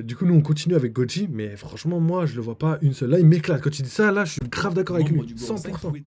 Du coup, nous, on continue avec Goji, mais franchement, moi, je le vois pas une seule. Là, il m'éclate. Quand tu dis ça, là, je suis grave d'accord avec Membre lui. du Gorosei 100%. pouvait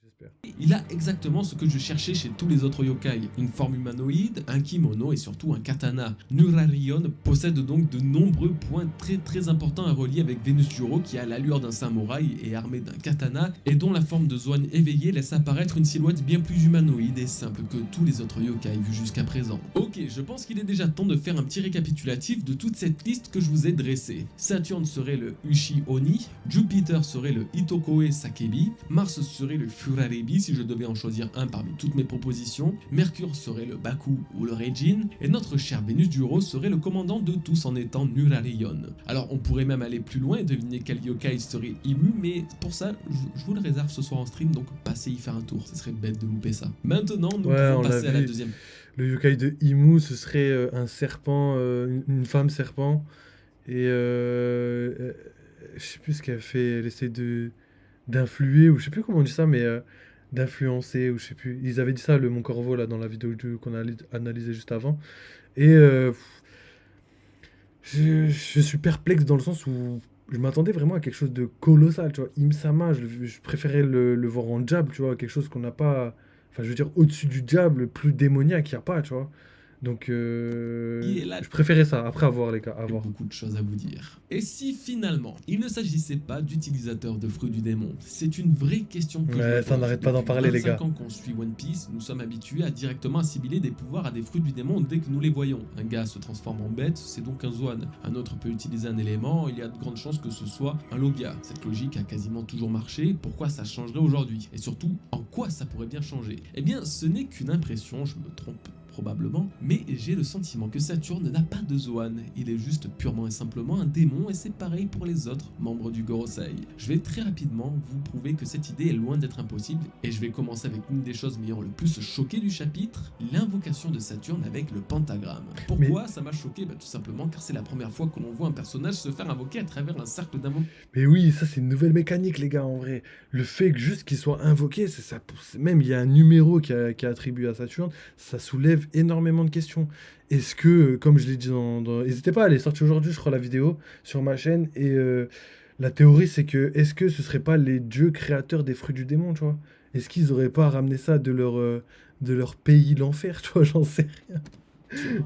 J'espère. Il a exactement ce que je cherchais chez tous les autres yokai, une forme humanoïde, un kimono et surtout un katana. Nurarion possède donc de nombreux points très importants à relier avec Venus Juro qui a l'allure d'un samouraï et armé d'un katana et dont la forme de Zoan éveillé laisse apparaître une silhouette bien plus humanoïde et simple que tous les autres yokai vus jusqu'à présent. Ok, je pense qu'il est déjà temps de faire un petit récapitulatif de toute cette liste que je vous ai dressée. Saturne serait le Ushi Oni, Jupiter serait le Itokoe Sakebi, Mars serait le Furarebi si je devais en choisir un parmi toutes mes propositions, Mercure serait le Baku ou le Reijin, et notre cher Vénus du Rose serait le commandant de tous en étant Nurarion. Alors on pourrait même aller plus loin et deviner quel yokai serait Imu, mais pour ça je vous le réserve ce soir en stream, donc passez y faire un tour, ce serait bête de louper ça. Maintenant nous Ouais, pouvons on l'a passer à la vu. deuxième. Le yokai de Imu, ce serait un serpent, une femme serpent. Et je sais plus ce qu'elle fait. Elle essaie d'influer, ou je sais plus comment on dit ça, mais d'influencer, ou je sais plus. Ils avaient dit ça, le Mon Corvo, là, dans la vidéo qu'on a analysée juste avant. Et je suis perplexe dans le sens où je m'attendais vraiment à quelque chose de colossal, tu vois. Imsama, je préférais le voir en diable, tu vois, quelque chose qu'on n'a pas. Enfin, je veux dire, au-dessus du diable, plus démoniaque, il n'y a pas, tu vois. Donc, Qui est là je préférais ça. Après, à voir, les gars, à J'ai voir. beaucoup de choses à vous dire. Et si finalement, il ne s'agissait pas d'utilisateurs de fruits du démon? C'est une vraie question que je me Ouais, ça pose. n'arrête pas d'en Depuis parler, les 25 gars. ans qu'on suit One Piece, nous sommes habitués à directement assimiler des pouvoirs à des fruits du démon dès que nous les voyons. Un gars se transforme en bête, c'est donc un Zoan. Un autre peut utiliser un élément, il y a de grandes chances que ce soit un Logia. Cette logique a quasiment toujours marché, pourquoi ça changerait aujourd'hui? Et surtout, en quoi ça pourrait bien changer? Eh bien, ce n'est qu'une impression, je me trompe probablement, mais j'ai le sentiment que Saturne n'a pas de Zoan, il est juste purement et simplement un démon et c'est pareil pour les autres membres du Gorosei. Je vais très rapidement vous prouver que cette idée est loin d'être impossible et je vais commencer avec une des choses m'ayant le plus choqué du chapitre, l'invocation de Saturne avec le pentagramme. Mais, Pourquoi ça m'a choqué? Tout simplement car c'est la première fois que l'on voit un personnage se faire invoquer à travers un cercle d'invocation. mais oui, ça, c'est une nouvelle mécanique, les gars, en vrai. Le fait que juste qu'il soit invoqué, c'est ça. Même, il y a un numéro qui est attribué à Saturne, ça soulève énormément de questions. Est-ce que, comme je l'ai dit n'hésitez pas, elle est sortie aujourd'hui, je crois, la vidéo sur ma chaîne, et la théorie, c'est que, est-ce que ce serait pas les dieux créateurs des fruits du démon, tu vois? Est-ce qu'ils auraient pas ramené ça de leur pays, l'enfer, tu vois? J'en sais rien.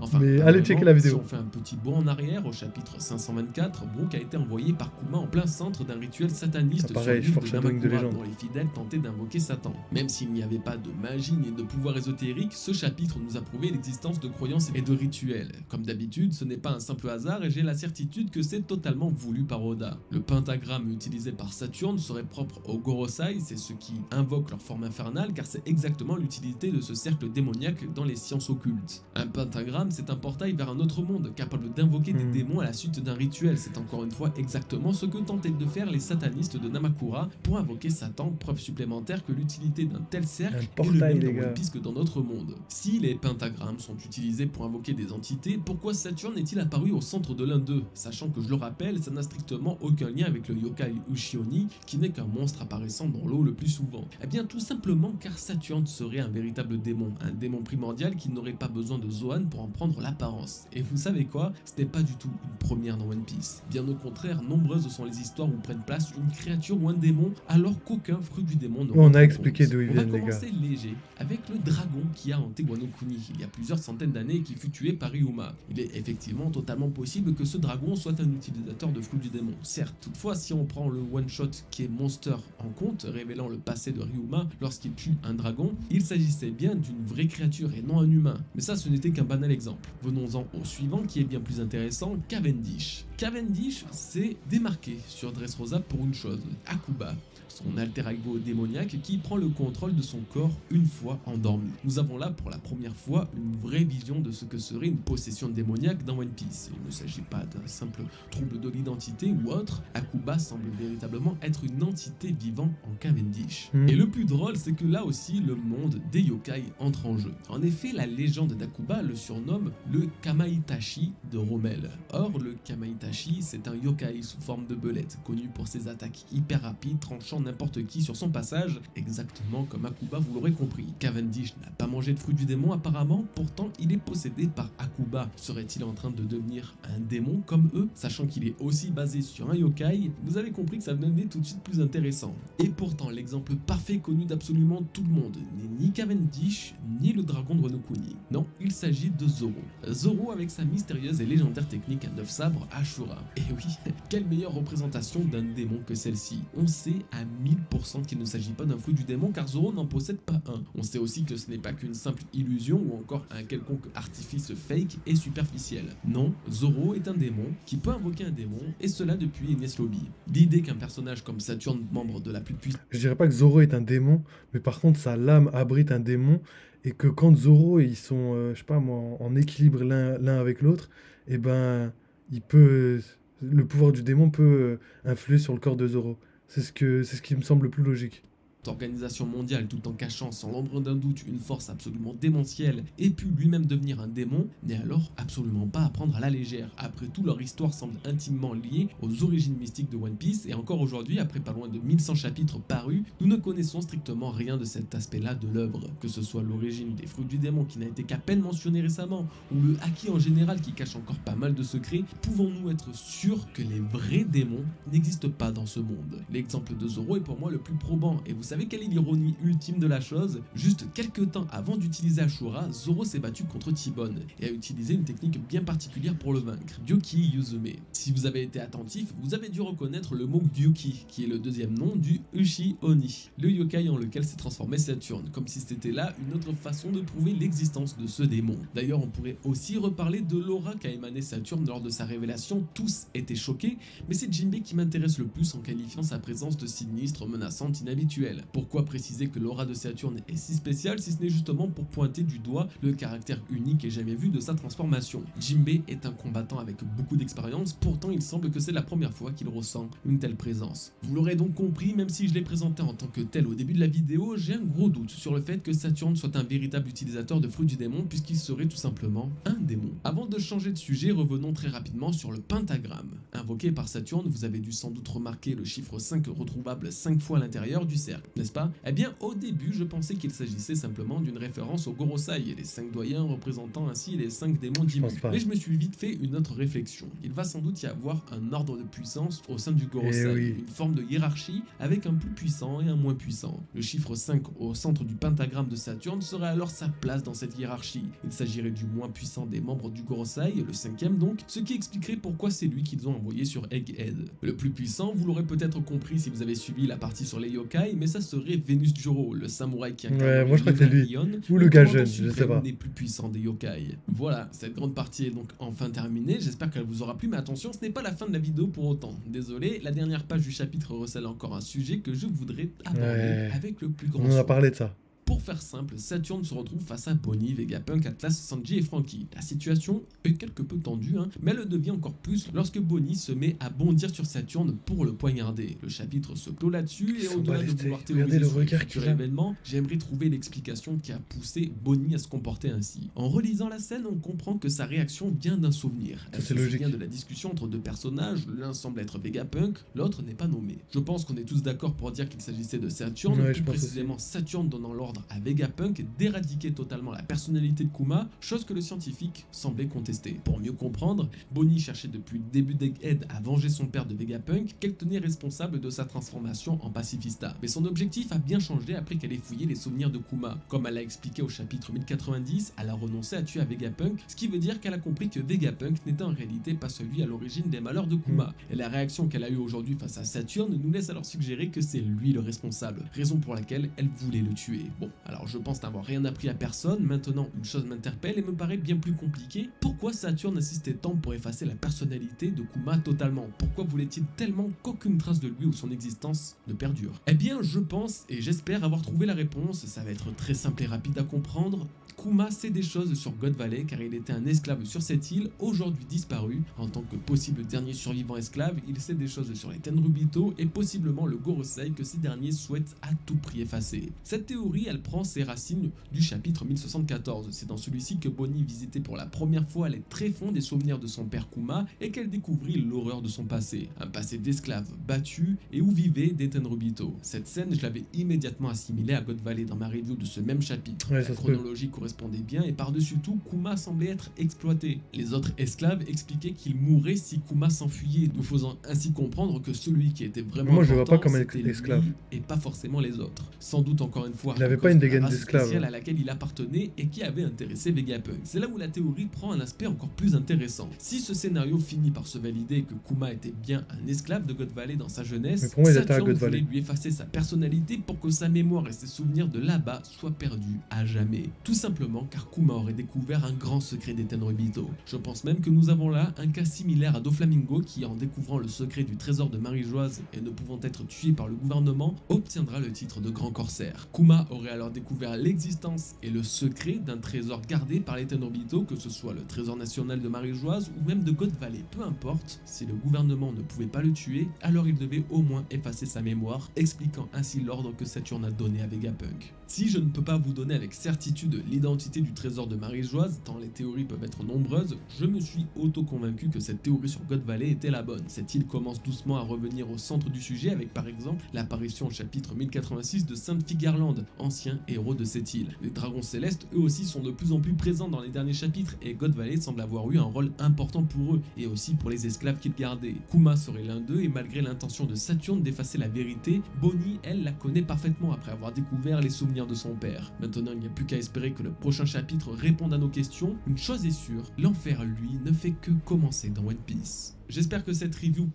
Enfin, Mais pas allez checker vraiment. la Si vidéo. on fait un petit bond en arrière, au chapitre 524, Brook a été envoyé par Kuma en plein centre d'un rituel Ah, sataniste sur pareil, l'île de foreshadowing de Namakura, légende. dont les fidèles tentaient d'invoquer Satan. Même s'il n'y avait pas de magie ni de pouvoir ésotérique, ce chapitre nous a prouvé l'existence de croyances et de rituels. Comme d'habitude, ce n'est pas un simple hasard et j'ai la certitude que c'est totalement voulu par Oda. Le pentagramme utilisé par Saturne serait propre au Gorosei, c'est ce qui invoque leur forme infernale car c'est exactement l'utilité de ce cercle démoniaque dans les sciences occultes. Un pentagramme, c'est un portail vers un autre monde, capable d'invoquer des démons à la suite d'un rituel. C'est encore une fois exactement ce que tentaient de faire les satanistes de Namakura pour invoquer Satan, preuve supplémentaire que l'utilité d'un tel Un cercle est le portail, même dans les One gars. Piece que dans notre monde. Si les pentagrammes sont utilisés pour invoquer des entités, pourquoi Saturne est-il apparu au centre de l'un d'eux? Sachant que je le rappelle, ça n'a strictement aucun lien avec le yokai Ushioni, qui n'est qu'un monstre apparaissant dans l'eau le plus souvent. Eh bien tout simplement car Saturne serait un véritable démon, un démon primordial qui n'aurait pas besoin de Zoan pour en prendre l'apparence. Et vous savez quoi? Ce n'est pas du tout une première dans One Piece. Bien au contraire, nombreuses sont les histoires où prennent place une créature ou un démon alors qu'aucun fruit du démon ne On rentre a en expliqué compte. d'où ils On va viennent, les gars. commencer léger avec le dragon qui a hanté Wano Kuni il y a plusieurs centaines d'années et qui fut tué par Ryuma. Il est effectivement totalement possible que ce dragon soit un utilisateur de fruits du démon. Certes, toutefois, si on prend le one-shot qui est Monster en compte, révélant le passé de Ryuma lorsqu'il tue un dragon, il s'agissait bien d'une vraie créature et non un humain. Mais ça, ce n'était qu'un banal exemple. Venons-en au suivant qui est bien plus intéressant, Cavendish. Cavendish s'est démarqué sur Dressrosa pour une chose, Akuba, son alter ego démoniaque qui prend le contrôle de son corps une fois endormi. Nous avons là pour la première fois une vraie vision de ce que serait une possession démoniaque dans One Piece. Il ne s'agit pas d'un simple trouble de l'identité ou autre, Akuba semble véritablement être une entité vivant en Cavendish. Et le plus drôle, c'est que là aussi le monde des yokai entre en jeu. En effet, la légende d'Akuba le surnomme le Kamaitachi de Rommel. Or, le Kamaitachi, c'est un yokai sous forme de belette, connu pour ses attaques hyper rapides, tranchant n'importe n'importe qui sur son passage, exactement comme Akuba vous l'aurez compris. Cavendish n'a pas mangé de fruit du démon apparemment, pourtant il est possédé par Akuba. Serait-il en train de devenir un démon comme eux, sachant qu'il est aussi basé sur un yokai? Vous avez compris que ça devenait tout de suite plus intéressant. Et pourtant l'exemple parfait connu d'absolument tout le monde n'est ni Cavendish, ni le dragon de Wano Kuni. Non, il s'agit de Zoro. Zoro avec sa mystérieuse et légendaire technique à 9 sabres Ashura. Et oui, quelle meilleure représentation d'un démon que celle-ci. On sait à 1000% qu'il ne s'agit pas d'un fruit du démon car Zoro n'en possède pas un. On sait aussi que ce n'est pas qu'une simple illusion ou encore un quelconque artifice fake et superficiel. Non, Zoro est un démon qui peut invoquer un démon et cela depuis Enies Lobby. L'idée qu'un personnage comme Saturne, membre de la plus puissante... Je dirais pas que Zoro est un démon, mais par contre sa lame abrite un démon et que quand Zoro ils sont, je sais pas moi, en équilibre l'un avec l'autre, et ben il peut, le pouvoir du démon peut influer sur le corps de Zoro. C'est ce qui me semble le plus logique. Organisation mondiale tout en cachant sans l'ombre d'un doute une force absolument démentielle et pu lui-même devenir un démon n'est alors absolument pas à prendre à la légère. Après tout, leur histoire semble intimement liée aux origines mystiques de One Piece et encore aujourd'hui, après pas loin de 1100 chapitres parus, nous ne connaissons strictement rien de cet aspect-là de l'œuvre. Que ce soit l'origine des fruits du démon qui n'a été qu'à peine mentionné récemment ou le haki en général qui cache encore pas mal de secrets, pouvons-nous être sûrs que les vrais démons n'existent pas dans ce monde? L'exemple de Zoro est pour moi le plus probant et vous savez quelle est l'ironie ultime de la chose? Juste quelques temps avant d'utiliser Ashura, Zoro s'est battu contre T-Bone et a utilisé une technique bien particulière pour le vaincre, Gyoki Yuzume. Si vous avez été attentif, vous avez dû reconnaître le mot Gyoki, qui est le deuxième nom du Ushi Oni, le yokai en lequel s'est transformé Saturne, comme si c'était là une autre façon de prouver l'existence de ce démon. D'ailleurs, on pourrait aussi reparler de l'aura qu'a émané Saturne lors de sa révélation. Tous étaient choqués, mais c'est Jinbei qui m'intéresse le plus en qualifiant sa présence de sinistre, menaçante, inhabituelle. Pourquoi préciser que l'aura de Saturne est si spéciale si ce n'est justement pour pointer du doigt le caractère unique et jamais vu de sa transformation? Jinbei est un combattant avec beaucoup d'expérience, pourtant il semble que c'est la première fois qu'il ressent une telle présence. Vous l'aurez donc compris, même si je l'ai présenté en tant que tel au début de la vidéo, j'ai un gros doute sur le fait que Saturne soit un véritable utilisateur de fruits du démon puisqu'il serait tout simplement un démon. Avant de changer de sujet, revenons très rapidement sur le pentagramme. Invoqué par Saturne, vous avez dû sans doute remarquer le chiffre 5 retrouvable 5 fois à l'intérieur du cercle, n'est-ce pas? Eh bien, au début, je pensais qu'il s'agissait simplement d'une référence au Gorosei et les 5 doyens représentant ainsi les 5 démons d'Imu. Mais je me suis vite fait une autre réflexion. Il va sans doute y avoir un ordre de puissance au sein du Gorosei, oui. une forme de hiérarchie avec un plus puissant et un moins puissant. Le chiffre 5 au centre du pentagramme de Saturne serait alors sa place dans cette hiérarchie. Il s'agirait du moins puissant des membres du Gorosei, le 5e donc, ce qui expliquerait pourquoi c'est lui qu'ils ont envoyé sur Egghead. Le plus puissant, vous l'aurez peut-être compris si vous avez suivi la partie sur les yokai, mais ça serait Venus Joro, le samouraï qui incarne Ouais, moi je crois que c'est lui. Lion, Ou le gars jeune, je sais pas. des plus puissants des yokai. Voilà, cette grande partie est donc enfin terminée, j'espère qu'elle vous aura plu, mais attention, ce n'est pas la fin de la vidéo pour autant. Désolé, la dernière page du chapitre recèle encore un sujet que je voudrais aborder avec le plus grand On en a soin. parlé de ça. Pour faire simple, Saturne se retrouve face à Bonnie, Vegapunk, Atlas, Sanji et Franky. La situation est quelque peu tendue, mais elle le devient encore plus lorsque Bonnie se met à bondir sur Saturne pour le poignarder. Le chapitre se clôt là-dessus et au-delà de vouloir théoriser sur le futur événement, j'aimerais trouver l'explication qui a poussé Bonnie à se comporter ainsi. En relisant la scène, on comprend que sa réaction vient d'un souvenir. Elle se souvient de la discussion entre deux personnages, l'un semble être Vegapunk, l'autre n'est pas nommé. Je pense qu'on est tous d'accord pour dire qu'il s'agissait de Saturne, plus précisément Saturne donnant l'ordre à Vegapunk d'éradiquer totalement la personnalité de Kuma, chose que le scientifique semblait contester. Pour mieux comprendre, Bonnie cherchait depuis le début d'Egghead à venger son père de Vegapunk, qu'elle tenait responsable de sa transformation en pacifista. Mais son objectif a bien changé après qu'elle ait fouillé les souvenirs de Kuma. Comme elle l'a expliqué au chapitre 1090, elle a renoncé à tuer à Vegapunk, ce qui veut dire qu'elle a compris que Vegapunk n'était en réalité pas celui à l'origine des malheurs de Kuma. Et la réaction qu'elle a eue aujourd'hui face à Saturne nous laisse alors suggérer que c'est lui le responsable, raison pour laquelle elle voulait le tuer. Bon, alors je pense n'avoir rien appris à personne, maintenant une chose m'interpelle et me paraît bien plus compliquée. Pourquoi Saturne insistait tant pour effacer la personnalité de Kuma totalement? Pourquoi voulait-il tellement qu'aucune trace de lui ou son existence ne perdure? Eh bien je pense et j'espère avoir trouvé la réponse, ça va être très simple et rapide à comprendre. Kuma sait des choses sur God Valley car il était un esclave sur cette île, aujourd'hui disparu. En tant que possible dernier survivant esclave, il sait des choses sur les Tenryubito et possiblement le Gorosei que ces derniers souhaitent à tout prix effacer. Cette théorie, elle prend ses racines du chapitre 1074. C'est dans celui-ci que Bonnie visitait pour la première fois les tréfonds des souvenirs de son père Kuma et qu'elle découvrit l'horreur de son passé. Un passé d'esclave battu et où vivait des Tenryubito. Cette scène, je l'avais immédiatement assimilée à God Valley dans ma review de ce même chapitre. Ouais, La ça se peut. chronologie correspondait bien et par-dessus tout, Kuma semblait être exploité. Les autres esclaves expliquaient qu'il mourrait si Kuma s'enfuyait, nous faisant ainsi comprendre que celui qui était vraiment Moi, je le vois pas important, comme c'était lui esclave. et pas forcément les autres. Sans doute encore une fois Il avait à pas cause une de la dégaine race d'esclave. spéciale à laquelle il appartenait et qui avait intéressé Vegapunk. C'est là où la théorie prend un aspect encore plus intéressant. Si ce scénario finit par se valider que Kuma était bien un esclave de God Valley dans sa Mais jeunesse, pour moi, il était à Saturn God voulait Valley. lui effacer sa personnalité pour que sa mémoire et ses souvenirs de là-bas soient perdus à jamais. Tout simplement car Kuma aurait découvert un grand secret des Tenryubito. Je pense même que nous avons là un cas similaire à Doflamingo qui, en découvrant le secret du trésor de Marie-Joise et ne pouvant être tué par le gouvernement, obtiendra le titre de grand corsaire. Kuma aurait alors découvert l'existence et le secret d'un trésor gardé par les Tenryubito, que ce soit le trésor national de Marie-Joise ou même de God Valley. Peu importe, si le gouvernement ne pouvait pas le tuer, alors il devait au moins effacer sa mémoire, expliquant ainsi l'ordre que Saturne a donné à Vegapunk. Si je ne peux pas vous donner avec certitude l'identité du trésor de Marie-Joise, tant les théories peuvent être nombreuses, je me suis auto-convaincu que cette théorie sur God Valley était la bonne. Cette île commence doucement à revenir au centre du sujet avec par exemple l'apparition au chapitre 1086 de Sainte Figarland, ancien héros de cette île. Les dragons célestes eux aussi sont de plus en plus présents dans les derniers chapitres et God Valley semble avoir eu un rôle important pour eux et aussi pour les esclaves qu'ils gardaient. Kuma serait l'un d'eux et malgré l'intention de Saturne d'effacer la vérité, Bonnie, elle, la connaît parfaitement après avoir découvert les souvenirs de son père. Maintenant, il n'y a plus qu'à espérer que le prochain chapitre réponde à nos questions. Une chose est sûre, l'enfer, lui, ne fait que commencer dans One Piece. J'espère que cette review...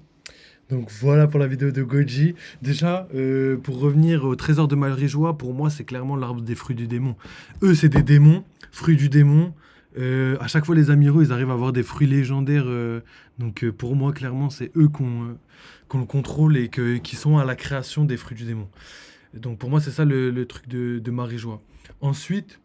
Donc voilà pour la vidéo de Goji. Déjà, pour revenir au trésor de Marie-Joie, pour moi, c'est clairement l'arbre des fruits du démon. Eux, c'est des démons, fruits du démon. À chaque fois, les amiraux, ils arrivent à avoir des fruits légendaires. Donc pour moi, clairement, c'est eux qu'on contrôle et qui sont à la création des fruits du démon. Donc pour moi, c'est ça le truc de Marie-Joie. Ensuite,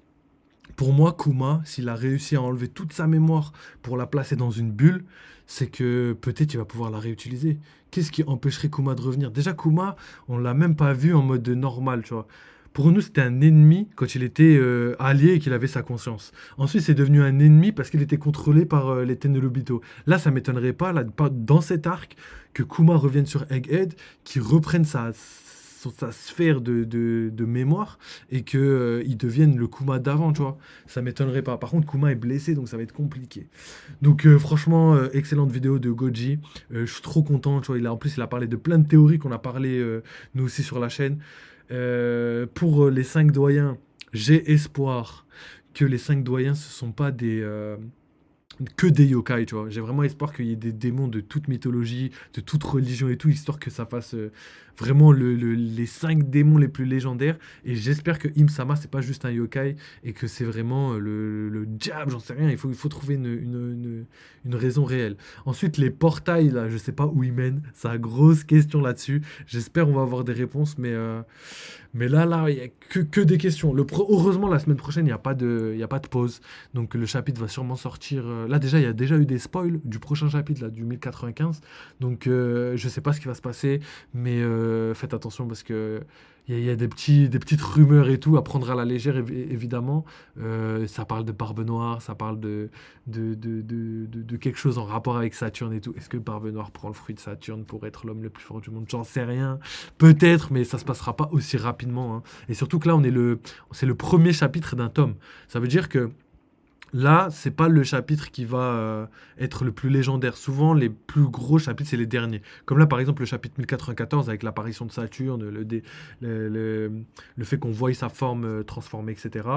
pour moi, Kuma, s'il a réussi à enlever toute sa mémoire pour la placer dans une bulle, c'est que peut-être il va pouvoir la réutiliser. Qu'est-ce qui empêcherait Kuma de revenir? Déjà, Kuma, on l'a même pas vu en mode normal, tu vois. Pour nous, c'était un ennemi quand il était allié et qu'il avait sa conscience. Ensuite, c'est devenu un ennemi parce qu'il était contrôlé par les Tenryubito. Là, ça m'étonnerait pas, là, dans cet arc, que Kuma revienne sur Egghead, qu'il reprenne sa sphère de mémoire et qu'il devienne le Kuma d'avant, tu vois. Ça m'étonnerait pas. Par contre, Kuma est blessé, donc ça va être compliqué. Donc franchement, excellente vidéo de Goji. Je suis trop content, tu vois. En plus, il a parlé de plein de théories qu'on a parlé nous aussi sur la chaîne. Pour les 5 doyens, j'ai espoir que les 5 doyens, ce sont pas que des yokai, tu vois. J'ai vraiment espoir qu'il y ait des démons de toute mythologie, de toute religion et tout, histoire que ça fasse vraiment les 5 démons les plus légendaires. Et j'espère que Im-sama, c'est pas juste un yokai et que c'est vraiment le diable, j'en sais rien. Il faut trouver une raison réelle. Ensuite, les portails, là, je sais pas où ils mènent. C'est une grosse question là-dessus. J'espère on va avoir des réponses, mais là, il n'y a que des questions. Heureusement, la semaine prochaine, il n'y a pas de pause. Donc, le chapitre va sûrement sortir. Là, déjà, il y a déjà eu des spoils du prochain chapitre, là, du 1095. Donc, je ne sais pas ce qui va se passer. Mais faites attention parce que il y a des petites rumeurs et tout à prendre à la légère, évidemment. Ça parle de Barbe Noire, ça parle de quelque chose en rapport avec Saturne et tout. Est-ce que Barbe Noire prend le fruit de Saturne pour être l'homme le plus fort du monde? J'en sais rien. Peut-être, mais ça se passera pas aussi rapidement, hein. Et surtout que là, c'est le premier chapitre d'un tome. Ça veut dire que là, c'est pas le chapitre qui va être le plus légendaire. Souvent, les plus gros chapitres, c'est les derniers. Comme là, par exemple, le chapitre 1094, avec l'apparition de Saturne, le fait qu'on voie sa forme transformée, etc.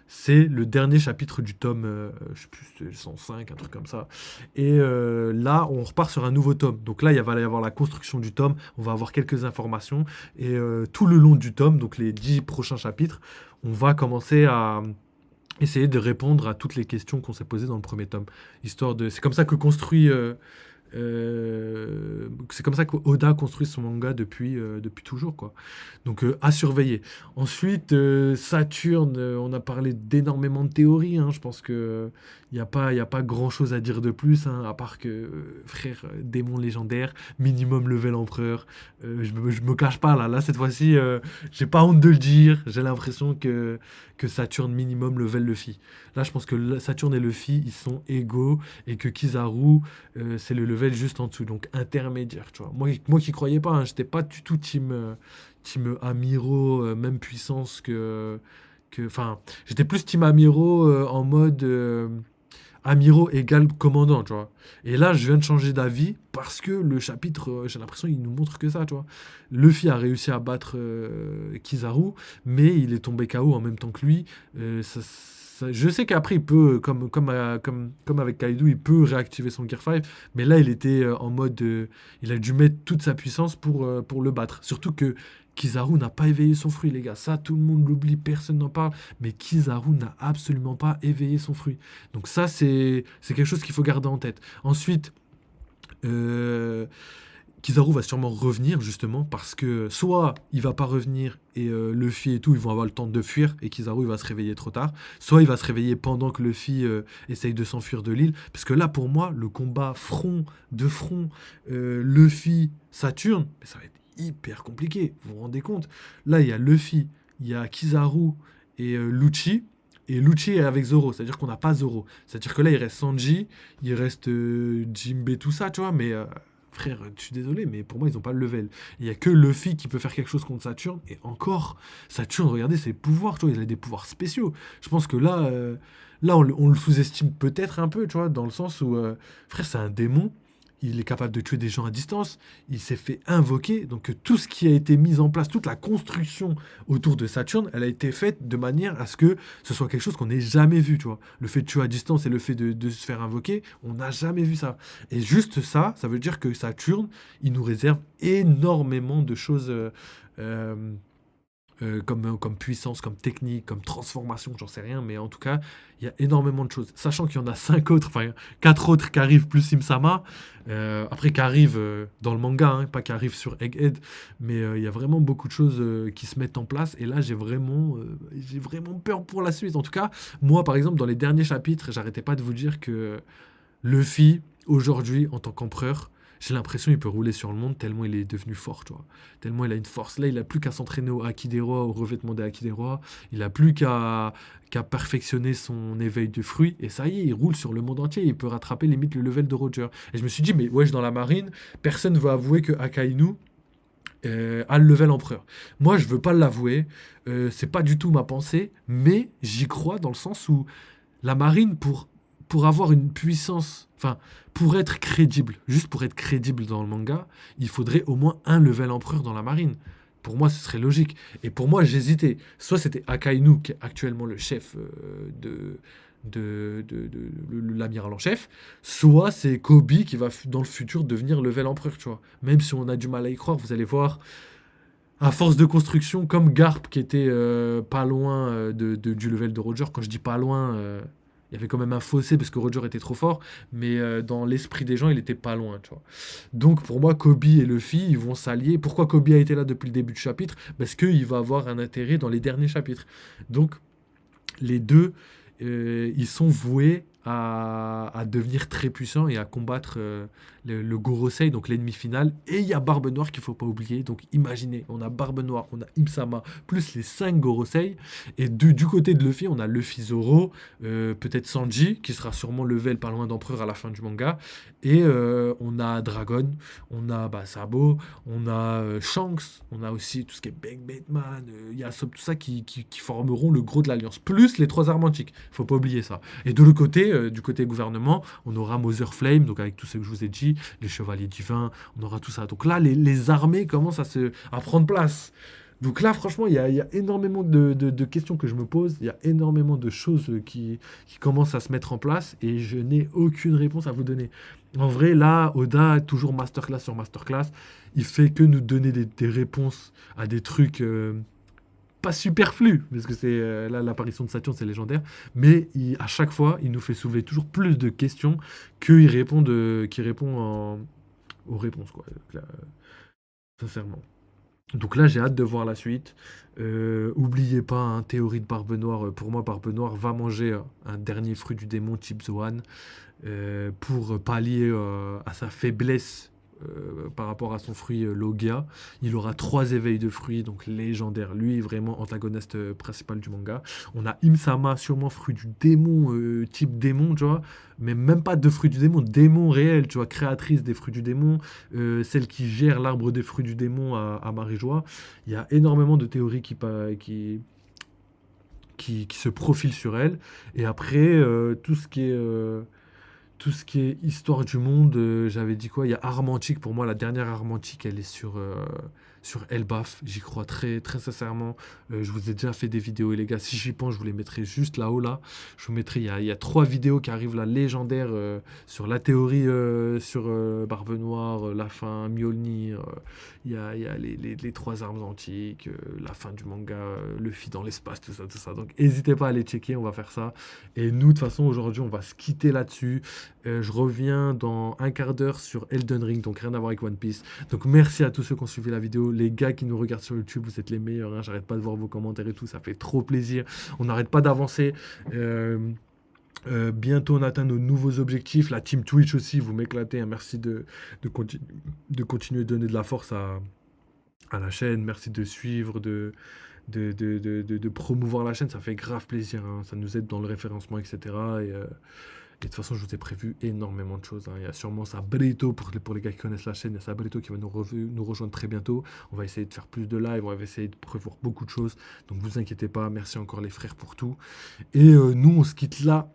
C'est le dernier chapitre du tome, je sais plus, c'est 105, un truc comme ça. Et là, on repart sur un nouveau tome. Donc là, il va y avoir la construction du tome, on va avoir quelques informations. Et tout le long du tome, donc les 10 prochains chapitres, on va commencer à essayer de répondre à toutes les questions qu'on s'est posées dans le premier tome. C'est comme ça que construit C'est comme ça qu'Oda construit son manga depuis toujours, quoi. Donc à surveiller. Ensuite, Saturne, on a parlé d'énormément de théories, hein. Je pense que y a pas grand-chose à dire de plus, hein, à part que, frère, démon légendaire, minimum level empereur. Je me cache pas là. Là, cette fois-ci, j'ai pas honte de le dire. J'ai l'impression que Saturne minimum level Luffy. Là, je pense que Saturne et Luffy, ils sont égaux et que Kizaru, c'est le level juste en dessous, donc intermédiaire, tu vois. Moi qui croyais pas, hein, j'étais pas du tout team Amiro, même puissance enfin, j'étais plus team Amiro en mode Amiro égale commandant, tu vois. Et là, je viens de changer d'avis parce que le chapitre, j'ai l'impression, il nous montre que ça, tu vois. Luffy a réussi à battre Kizaru, mais il est tombé KO en même temps que lui. Je sais qu'après, il peut, comme avec Kaido, il peut réactiver son Gear 5, mais là, il était en mode. Il a dû mettre toute sa puissance pour le battre. Surtout que Kizaru n'a pas éveillé son fruit, les gars. Ça, tout le monde l'oublie, personne n'en parle, mais Kizaru n'a absolument pas éveillé son fruit. Donc, ça, c'est quelque chose qu'il faut garder en tête. Ensuite, euh, Kizaru va sûrement revenir justement parce que soit il va pas revenir et Luffy et tout ils vont avoir le temps de fuir et Kizaru il va se réveiller trop tard, soit il va se réveiller pendant que Luffy essaye de s'enfuir de l'île. Parce que là pour moi le combat front de front Luffy Saturne, mais ça va être hyper compliqué. Vous vous rendez compte? Là il y a Luffy, il y a Kizaru et Lucci. Et Lucci est avec Zoro, c'est-à-dire qu'on n'a pas Zoro. C'est-à-dire que là, il reste Sanji, il reste Jinbe, tout ça, tu vois, mais frère, je suis désolé, mais pour moi, ils n'ont pas le level. Il n'y a que Luffy qui peut faire quelque chose contre Saturne, et encore, Saturne, regardez ses pouvoirs, tu vois, il a des pouvoirs spéciaux. Je pense que là on le sous-estime peut-être un peu, tu vois, dans le sens où, frère, c'est un démon, il est capable de tuer des gens à distance, il s'est fait invoquer, donc tout ce qui a été mis en place, toute la construction autour de Saturne, elle a été faite de manière à ce que ce soit quelque chose qu'on n'ait jamais vu, tu vois. Le fait de tuer à distance et le fait de se faire invoquer, on n'a jamais vu ça. Et juste ça, ça veut dire que Saturne, il nous réserve énormément de choses comme puissance, comme technique, comme transformation, j'en sais rien, mais en tout cas, il y a énormément de choses. Sachant qu'il y en a 5 autres, enfin 4 autres qui arrivent plus Simsama, après qui arrivent dans le manga, hein, pas qui arrivent sur Egghead, mais il y a vraiment beaucoup de choses qui se mettent en place, et là j'ai vraiment peur pour la suite. En tout cas, moi par exemple, dans les derniers chapitres, j'arrêtais pas de vous dire que Luffy, aujourd'hui, en tant qu'empereur, j'ai l'impression qu'il peut rouler sur le monde tellement il est devenu fort, tu vois. Tellement il a une force. Là, il a plus qu'à s'entraîner au Haki des Rois, au revêtement des Haki des Rois. Il a plus qu'à perfectionner son éveil de fruits. Et ça y est, il roule sur le monde entier. Il peut rattraper limite le level de Roger. Et je me suis dit, mais wesh, dans la marine, personne ne va avouer que Akainu a le level empereur. Moi, je veux pas l'avouer. C'est pas du tout ma pensée. Mais j'y crois dans le sens où la marine, pour avoir une puissance, enfin, pour être crédible, juste pour être crédible dans le manga, il faudrait au moins un level empereur dans la marine. Pour moi, ce serait logique. Et pour moi, j'hésitais. Soit c'était Akainu, qui est actuellement le chef l'amiral en chef, soit c'est Kobe qui va dans le futur devenir level empereur, tu vois. Même si on a du mal à y croire, vous allez voir, à force de construction, comme Garp qui était pas loin du level de Roger. Quand je dis pas loin, il y avait quand même un fossé parce que Roger était trop fort, mais dans l'esprit des gens, il était pas loin, tu vois. Donc pour moi, Kobe et Luffy, ils vont s'allier. Pourquoi Kobe a été là depuis le début du chapitre? Parce qu'il va avoir un intérêt dans les derniers chapitres. Donc les deux, ils sont voués à devenir très puissants et à combattre le Gorosei, donc l'ennemi final. Et il y a Barbe Noire qu'il faut pas oublier. Donc imaginez, on a Barbe Noire, on a Imsama, plus les 5 Gorosei. Et du côté de Luffy, on a Luffy Zoro, peut-être Sanji, qui sera sûrement level pas loin d'Empereur à la fin du manga. Et on a Dragon, on a Sabo, on a Shanks, on a aussi tout ce qui est Bang Bateman, Yasop, tout ça qui formeront le gros de l'Alliance. Plus les 3 armes antiques, faut pas oublier ça. Et de l'autre côté, du côté gouvernement, on aura Mother Flame, donc avec tout ce que je vous ai dit, les chevaliers divins, on aura tout ça. Donc là, les armées commencent à prendre place. Donc là, franchement, il y a énormément de questions que je me pose, il y a énormément de choses qui commencent à se mettre en place, et je n'ai aucune réponse à vous donner. En vrai, là, Oda, toujours masterclass sur masterclass, il fait que nous donner des réponses à des trucs pas superflu, parce que c'est là l'apparition de Saturne, c'est légendaire, mais à chaque fois, il nous fait soulever toujours plus de questions qu'il répond aux réponses, quoi. Là, sincèrement. Donc là, j'ai hâte de voir la suite. Oubliez pas, hein, théorie de Barbe Noire. Pour moi, Barbe Noire va manger un dernier fruit du démon type Zoan pour pallier à sa faiblesse par rapport à son fruit Logia. Il aura 3 éveils de fruits, donc légendaire. Lui, vraiment antagoniste principal du manga. On a Imsama, sûrement fruit du démon, type démon, tu vois. Mais même pas de fruit du démon, démon réel, tu vois, créatrice des fruits du démon, celle qui gère l'arbre des fruits du démon à Marie-Joie. Il y a énormément de théories qui se profilent sur elle. Et après, tout ce qui est histoire du monde, j'avais dit quoi? Il y a Armantique, pour moi, la dernière Armantique, elle est sur Elbaf. J'y crois très, très sincèrement. Je vous ai déjà fait des vidéos, et les gars, si j'y pense, je vous les mettrai juste là-haut, là. Je vous mettrai, il y a 3 vidéos qui arrivent là, légendaires, sur la théorie, sur Barbe Noire, la fin, Mjolnir. Il y a les 3 armes antiques, la fin du manga, Luffy dans l'espace, tout ça, tout ça. Donc, n'hésitez pas à aller checker, on va faire ça. Et nous, de toute façon, aujourd'hui, on va se quitter là-dessus. Je reviens dans un quart d'heure sur Elden Ring, donc rien à voir avec One Piece. Donc merci à tous ceux qui ont suivi la vidéo. Les gars qui nous regardent sur YouTube, vous êtes les meilleurs, hein. J'arrête pas de voir vos commentaires et tout, ça fait trop plaisir. On n'arrête pas d'avancer. Bientôt on atteint nos nouveaux objectifs. La team Twitch aussi, vous m'éclatez, hein. Merci de continuer de donner de la force à la chaîne. Merci de suivre, de promouvoir la chaîne. Ça fait grave plaisir, hein. Ça nous aide dans le référencement, etc. Et de toute façon, je vous ai prévu énormément de choses, hein. Il y a sûrement Sabrito pour les gars qui connaissent la chaîne. Il y a Sabrito qui va nous rejoindre très bientôt. On va essayer de faire plus de live, on va essayer de prévoir beaucoup de choses. Donc vous inquiétez pas, merci encore les frères pour tout. Et nous, on se quitte là.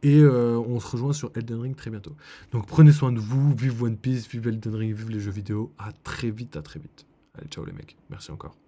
Et on se rejoint sur Elden Ring très bientôt. Donc prenez soin de vous, vive One Piece, vive Elden Ring, vive les jeux vidéo. À très vite, à très vite. Allez, ciao les mecs. Merci encore.